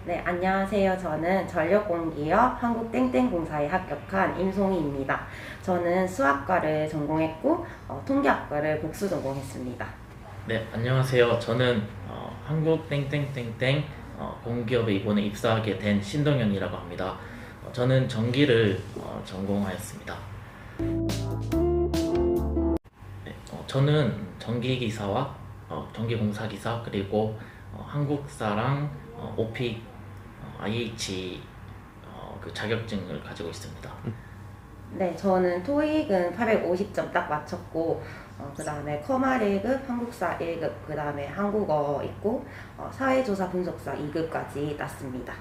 네, 안녕하세요. 저는 전력공기업 한국땡땡공사에 합격한 임송희입니다. 저는 수학과를 전공했고 통계학과를 복수 전공했습니다. 네, 안녕하세요. 저는 한국 땡땡땡땡 공기업에 이번에 입사하게 된 신동현이라고 합니다. 저는 전기를 전공하였습니다. 네, 저는 전기기사와 전기공사기사 그리고 한국사랑 오픽 IH 그 자격증을 가지고 있습니다. 네, 저는 토익은 850점 딱 맞췄고 그 다음에 커마 1급, 한국사 1급, 그 다음에 한국어 있고 사회조사 분석사 2급까지 땄습니다.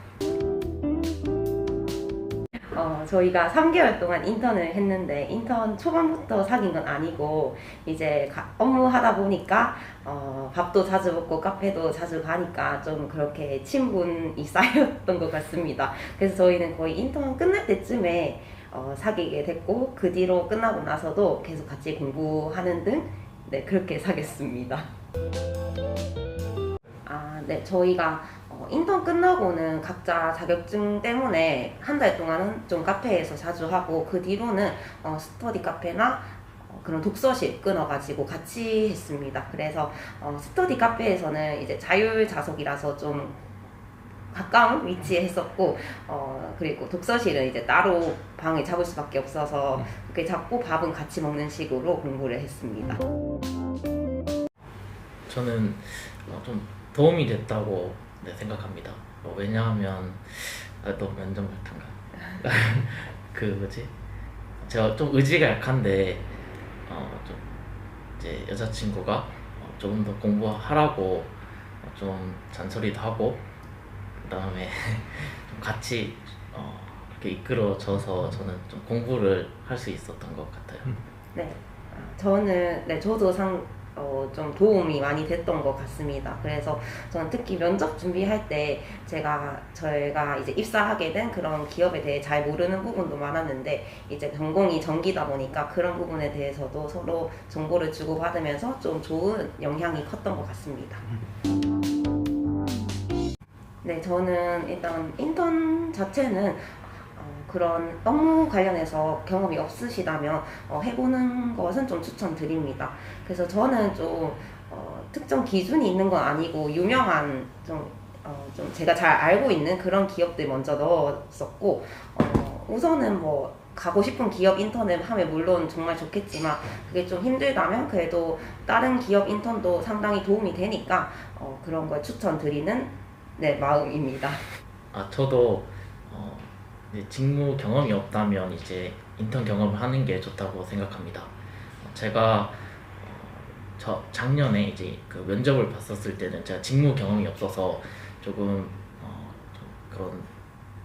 저희가 3개월 동안 인턴을 했는데 인턴 초반부터 사귄 건 아니고 이제 업무하다 보니까 밥도 자주 먹고 카페도 자주 가니까 좀 그렇게 친분이 쌓였던 것 같습니다. 그래서 저희는 거의 인턴 끝날 때쯤에 사귀게 됐고 그 뒤로 끝나고 나서도 계속 같이 공부하는 등 네, 그렇게 사귀었습니다. 네, 저희가 인턴 끝나고는 각자 자격증 때문에 한 달 동안은 좀 카페에서 자주 하고 그 뒤로는 스터디 카페나 그런 독서실 끊어가지고 같이 했습니다. 그래서 스터디 카페에서는 이제 자율자석이라서 좀 가까운 위치에 했었고 그리고 독서실은 이제 따로 방을 잡을 수밖에 없어서 그렇게 잡고 밥은 같이 먹는 식으로 공부를 했습니다. 저는 좀 도움이 됐다고 생각합니다. 왜냐하면 또 면접 같은가 그 뭐지? 제가 좀 의지가 약한데 좀 이제 여자친구가 조금 더 공부하라고 좀 잔소리도 하고 그다음에 좀 같이 이렇게 이끌어줘서 저는 좀 공부를 할 수 있었던 것 같아요. 네, 저도 좀 도움이 많이 됐던 것 같습니다. 그래서 저는 특히 면접 준비할 때 저희가 이제 입사하게 된 그런 기업에 대해 잘 모르는 부분도 많았는데 이제 전공이 전기다 보니까 그런 부분에 대해서도 서로 정보를 주고받으면서 좀 좋은 영향이 컸던 것 같습니다. 네, 저는 일단 인턴 자체는 그런 업무 관련해서 경험이 없으시다면 해보는 것은 좀 추천드립니다. 그래서 저는 좀 특정 기준이 있는 건 아니고 유명한 좀 제가 잘 알고 있는 그런 기업들 먼저 넣었었고 우선은 뭐 가고 싶은 기업 인턴을 하면 물론 정말 좋겠지만 그게 좀 힘들다면 그래도 다른 기업 인턴도 상당히 도움이 되니까 그런 걸 추천드리는 네, 마음입니다. 저도 이제 직무 경험이 없다면 이제 인턴 경험을 하는 게 좋다고 생각합니다. 제가 저 작년에 이제 그 면접을 봤었을 때는 제가 직무 경험이 없어서 조금 좀 그런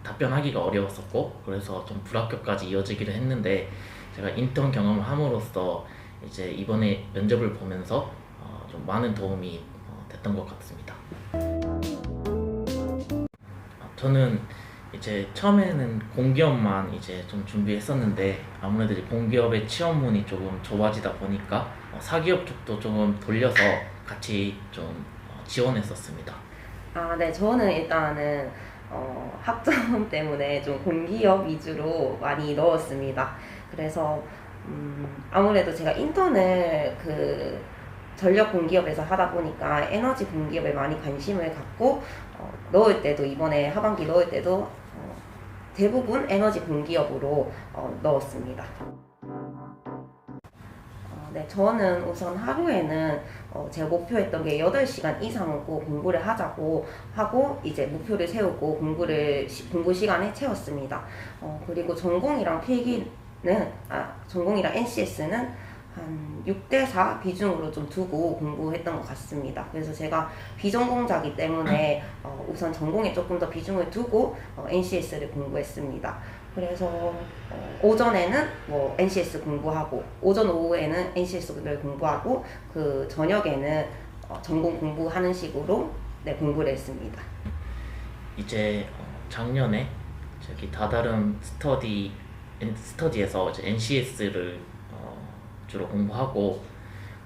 답변하기가 어려웠었고 그래서 좀 불합격까지 이어지기도 했는데 제가 인턴 경험을 함으로써 이제 이번에 면접을 보면서 좀 많은 도움이 됐던 것 같습니다. 저는 이제 처음에는 공기업만 이제 좀 준비했었는데 아무래도 이제 공기업의 취업문이 조금 좁아지다 보니까 사기업 쪽도 조금 돌려서 같이 좀 지원했었습니다. 네, 저는 일단은 학점 때문에 좀 공기업 위주로 많이 넣었습니다. 그래서 아무래도 제가 인턴을 그 전력 공기업에서 하다 보니까 에너지 공기업에 많이 관심을 갖고 넣을 때도 이번에 하반기 넣을 때도 대부분 에너지 공기업으로 넣었습니다. 네, 저는 우선 하루에는 제가 목표했던 게 8시간 이상은 꼭 공부를 하자고 하고 이제 목표를 세우고 공부 시간에 채웠습니다. 그리고 전공이랑 NCS는 한 6대4 비중으로 좀 두고 공부했던 것 같습니다. 그래서 제가 비전공자이기 때문에 우선 전공에 조금 더 비중을 두고 NCS를 공부했습니다. 그래서 오전에는 뭐 NCS 공부하고 오전 오후에는 NCS를 공부하고 그 저녁에는 전공 공부하는 식으로 네, 공부를 했습니다. 이제 작년에 저기 다다른 스터디에서 이제 NCS를 주로 공부하고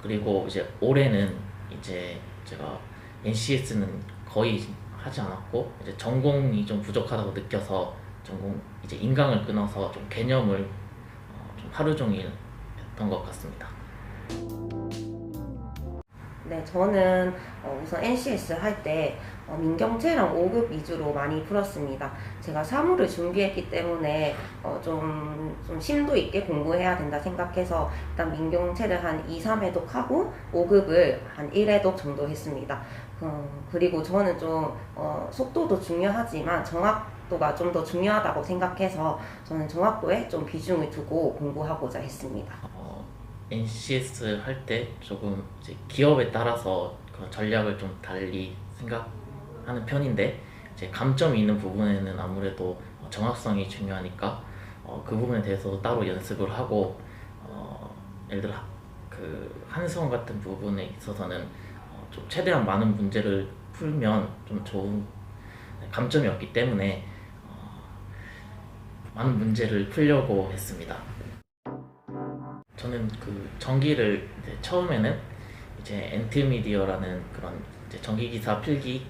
그리고 이제 올해는 이제 제가 NCS는 거의 하지 않았고 이제 전공이 좀 부족하다고 느껴서 전공 이제 인강을 끊어서 좀 개념을 좀 하루 종일 했던 것 같습니다. 네, 저는 우선 NCS 할 때 민경채랑 5급 위주로 많이 풀었습니다. 제가 사무를 준비했기 때문에 좀 심도 있게 공부해야 된다 생각해서 일단 민경채를 한 2, 3회독 하고 5급을 한 1회독 정도 했습니다. 그리고 저는 좀 속도도 중요하지만 정확도가 좀 더 중요하다고 생각해서 저는 정확도에 좀 비중을 두고 공부하고자 했습니다. NCS 할 때 조금 이제 기업에 따라서 그런 전략을 좀 달리 생각하는 편인데 이제 감점이 있는 부분에는 아무래도 정확성이 중요하니까 그 부분에 대해서 따로 연습을 하고 예를 들어 그 한수원 같은 부분에 있어서는 좀 최대한 많은 문제를 풀면 좀 좋은 감점이 없기 때문에 많은 문제를 풀려고 했습니다. 저는 그 전기를 이제 처음에는 이제 엔트미디어라는 그런 이제 전기기사 필기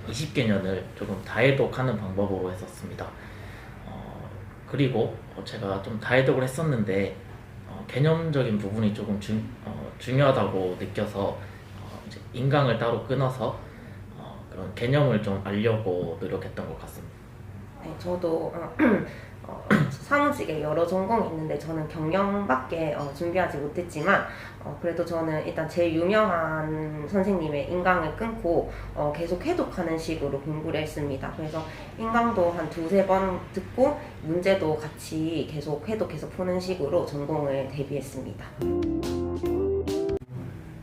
20개년을 조금 다해독하는 방법으로 했었습니다. 그리고 제가 좀 다해독을 했었는데 개념적인 부분이 조금 중요하다고 느껴서 이제 인강을 따로 끊어서 그런 개념을 좀 알려고 노력했던 것 같습니다. 네, 저도 사무직에 여러 전공이 있는데 저는 경영밖에 준비하지 못했지만 그래도 저는 일단 제일 유명한 선생님의 인강을 끊고 계속 해독하는 식으로 공부를 했습니다. 그래서 인강도 한 두세 번 듣고 문제도 같이 계속 해독해서 푸는 식으로 전공을 대비했습니다.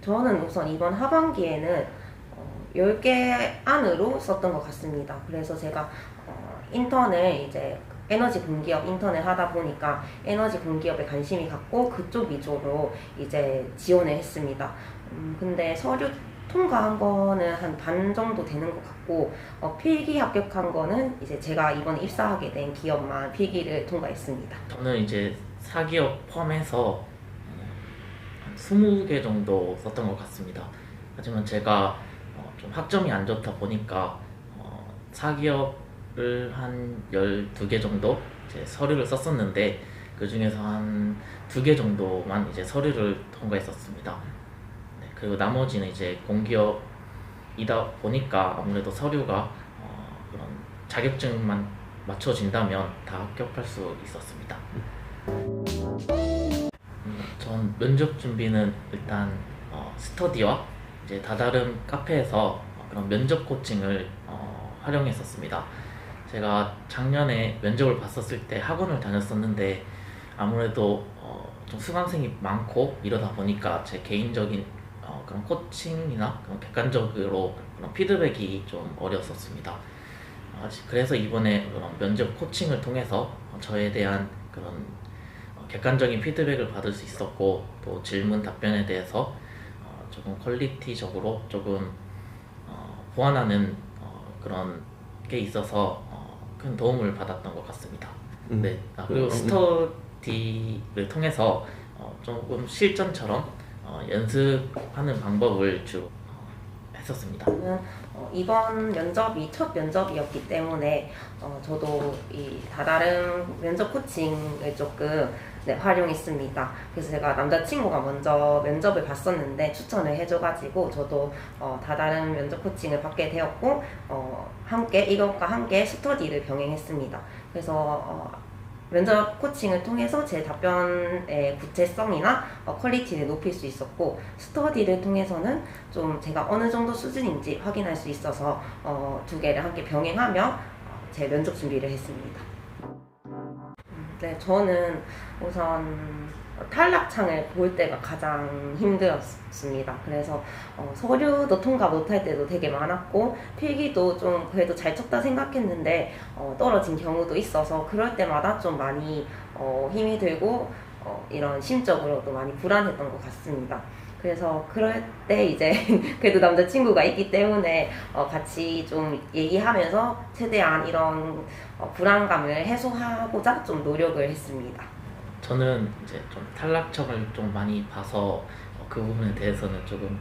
저는 우선 이번 하반기에는 10개 안으로 썼던 것 같습니다. 그래서 제가 인턴을 이제 에너지 공기업 인턴을 하다 보니까 에너지 공기업에 관심이 갔고 그쪽 위주로 이제 지원을 했습니다. 근데 서류 통과한 거는 한 반 정도 되는 것 같고 필기 합격한 거는 이제 제가 이번에 입사하게 된 기업만 필기를 통과했습니다. 저는 이제 사기업 포함해서 한 20개 정도 썼던 것 같습니다. 하지만 제가 좀 학점이 안 좋다 보니까 사기업을 한 12개 정도 이제 서류를 썼었는데 그 중에서 한 2개 정도만 이제 서류를 통과했었습니다. 네, 그리고 나머지는 이제 공기업이다 보니까 아무래도 서류가 그런 자격증만 맞춰진다면 다 합격할 수 있었습니다. 전 면접 준비는 일단 스터디와 이제 다다른 카페에서 그런 면접 코칭을 활용했었습니다. 제가 작년에 면접을 봤었을 때 학원을 다녔었는데 아무래도 좀 수강생이 많고 이러다 보니까 제 개인적인 그런 코칭이나 그런 객관적으로 그런 피드백이 좀 어려웠었습니다. 그래서 이번에 그런 면접 코칭을 통해서 저에 대한 그런 객관적인 피드백을 받을 수 있었고 또 질문 답변에 대해서 조금 퀄리티적으로 조금 보완하는 그런 게 있어서 큰 도움을 받았던 것 같습니다. 네. 그리고 스터디를 통해서 조금 실전처럼 연습하는 방법을 주로 했었습니다. 이번 면접이 첫 면접이었기 때문에 저도 이 다다른 면접 코칭을 조금 활용했습니다. 그래서 제가 남자친구가 먼저 면접을 봤었는데 추천을 해줘가지고 저도 다다른 면접 코칭을 받게 되었고 이것과 함께 스터디를 병행했습니다. 그래서 면접 코칭을 통해서 제 답변의 구체성이나 퀄리티를 높일 수 있었고 스터디를 통해서는 좀 제가 어느 정도 수준인지 확인할 수 있어서 두 개를 함께 병행하며 제 면접 준비를 했습니다. 네, 저는 우선 탈락창을 볼 때가 가장 힘들었습니다. 그래서 서류도 통과 못할 때도 되게 많았고 필기도 좀 그래도 잘 쳤다 생각했는데 떨어진 경우도 있어서 그럴 때마다 좀 많이 힘이 들고 이런 심적으로도 많이 불안했던 것 같습니다. 그래서 그럴 때 이제 그래도 남자친구가 있기 때문에 같이 좀 얘기하면서 최대한 이런 불안감을 해소하고자 좀 노력을 했습니다. 저는 이제 좀 탈락청을 좀 많이 봐서 그 부분에 대해서는 조금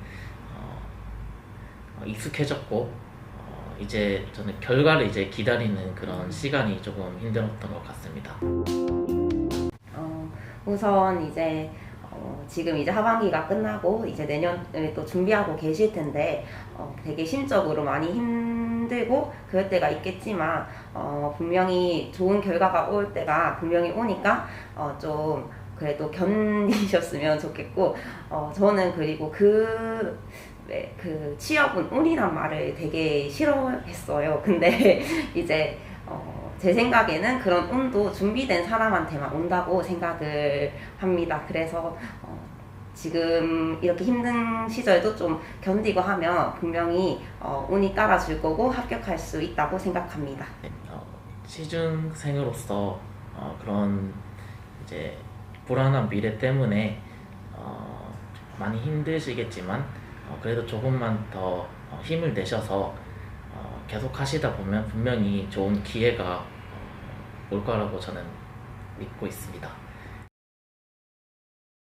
익숙해졌고 이제 저는 결과를 이제 기다리는 그런 시간이 조금 힘들었던 것 같습니다. 우선 이제 지금 이제 하반기가 끝나고 이제 내년을 또 준비하고 계실 텐데 되게 심적으로 많이 힘들고 그럴 때가 있겠지만 분명히 좋은 결과가 올 때가 분명히 오니까 좀 그래도 견디셨으면 좋겠고 저는 그리고 그 취업은 운이란 말을 되게 싫어했어요. 근데 이제 제 생각에는 그런 운도 준비된 사람한테만 온다고 생각을 합니다. 그래서 지금 이렇게 힘든 시절도 좀 견디고 하면 분명히 운이 따라줄 거고 합격할 수 있다고 생각합니다. 취준생으로서 그런 이제 불안한 미래 때문에 많이 힘드시겠지만 그래도 조금만 더 힘을 내셔서 계속 하시다 보면 분명히 좋은 기회가 올 거라고 저는 믿고 있습니다.